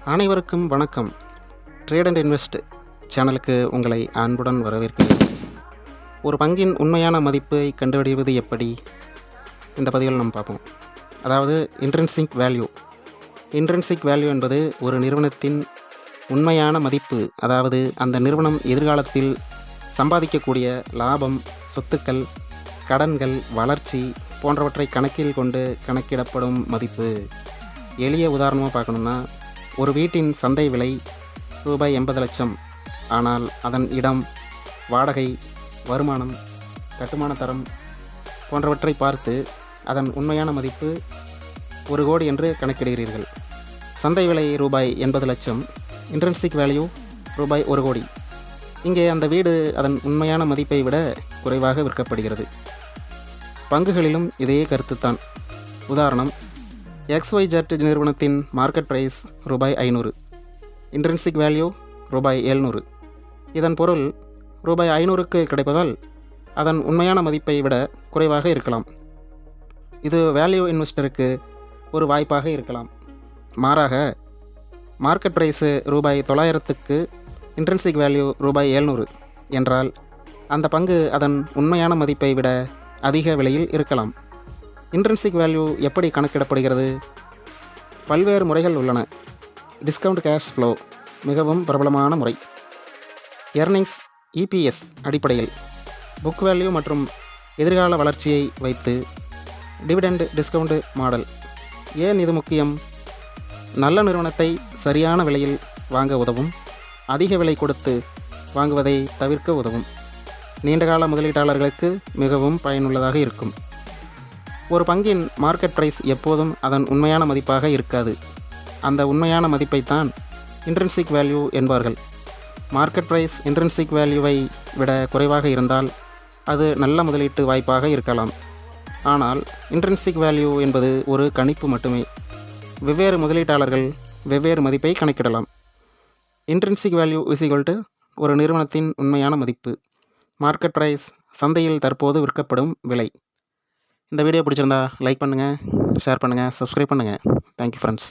அனைவருக்கும் வணக்கம். Trade and invest சேனலுக்கு உங்களை அன்புடன் வரவேற்கிறேன். ஒரு பங்கின் உண்மையான மதிப்பை கண்டுபிடிப்பது எப்படி? இந்த பதிவில் நம்ம பார்ப்போம். அதாவது இன்ட்ரின்சிக் வேல்யூ. இன்ட்ரின்சிக் வேல்யூ என்பது ஒரு நிறுவனத்தின் உண்மையான மதிப்பு. அதாவது அந்த நிறுவனம் எதிர்காலத்தில் சம்பாதிக்கக்கூடிய லாபம், சொத்துக்கள், கடன்கள், வளர்ச்சி போன்றவற்றை கணக்கில் கொண்டு கணக்கிடப்படும் மதிப்பு. எளிய உதாரணமாக பார்க்கணுன்னா, ஒரு வீட்டின் சந்தை விலை ரூபாய் 80 லட்சம். ஆனால் அதன் இடம், வாடகை, வருமானம், கட்டுமான தரம் போன்றவற்றை பார்த்து அதன் உண்மையான மதிப்பு 1 கோடி என்று கணக்கிடுகிறீர்கள். சந்தை விலை ரூபாய் 80 லட்சம், இன்ட்ரின்சிக் வேல்யூ ரூபாய் 1 கோடி. இங்கே அந்த வீடு அதன் உண்மையான மதிப்பை விட குறைவாக விற்கப்படுகிறது. பங்குகளிலும் இதே கருத்துத்தான். உதாரணம், XYZ நிறுவனத்தின் மார்க்கெட் ப்ரைஸ் ரூபாய் 500, இன்ட்ரின்சிக் வேல்யூ ரூபாய் 700. இதன் பொருள் ரூபாய் 500க்கு கிடைப்பதால் அதன் உண்மையான மதிப்பை விட குறைவாக இருக்கலாம். இது வேல்யூ இன்வெஸ்டருக்கு ஒரு வாய்ப்பாக இருக்கலாம். மாறாக, மார்க்கெட் ப்ரைஸு ரூபாய் 900க்கு இன்ட்ரின்சிக் வேல்யூ ரூபாய் 700 என்றால் அந்த பங்கு அதன் உண்மையான மதிப்பை விட அதிக விலையில் இருக்கலாம். இன்ட்ரின்சிக் வேல்யூ எப்படி கணக்கிடப்படுகிறது? பல்வேறு முறைகள் உள்ளன. டிஸ்கவுண்ட் கேஷ் ஃப்ளோ மிகவும் பிரபலமான முறை. எர்னிங்ஸ் EPS அடிப்படையில், புக் வேல்யூ மற்றும் எதிர்கால வளர்ச்சியை வைத்து டிவிடெண்ட் டிஸ்கவுண்ட் மாடல். ஏன் இது முக்கியம்? நல்ல நிறுவனத்தை சரியான விலையில் வாங்க உதவும். அதிக விலை கொடுத்து வாங்குவதை தவிர்க்க உதவும். நீண்டகால முதலீட்டாளர்களுக்கு மிகவும் பயனுள்ளதாக இருக்கும். ஒரு பங்கின் மார்க்கெட் ப்ரைஸ் எப்போதும் அதன் உண்மையான மதிப்பாக இருக்காது. அந்த உண்மையான மதிப்பைத்தான் இன்ட்ரின்சிக் வேல்யூ என்பார்கள். மார்க்கெட் ப்ரைஸ் இன்ட்ரின்சிக் வேல்யூவை விட குறைவாக இருந்தால் அது நல்ல முதலீட்டு வாய்ப்பாக இருக்கலாம். ஆனால் இன்ட்ரின்சிக் வேல்யூ என்பது ஒரு கணிப்பு மட்டுமே. வெவ்வேறு முதலீட்டாளர்கள் வெவ்வேறு மதிப்பை கணக்கிடலாம். இன்ட்ரின்சிக் வேல்யூ ஒரு நிறுவனத்தின் உண்மையான மதிப்பு. மார்க்கெட் ப்ரைஸ் சந்தையில் தற்போது விற்கப்படும் விலை. இந்த வீடியோ பிடிச்சிருந்தா லைக் பண்ணுங்கள், ஷேர் பண்ணுங்கள், சப்ஸ்கிரைப் பண்ணுங்கள். Thank you friends.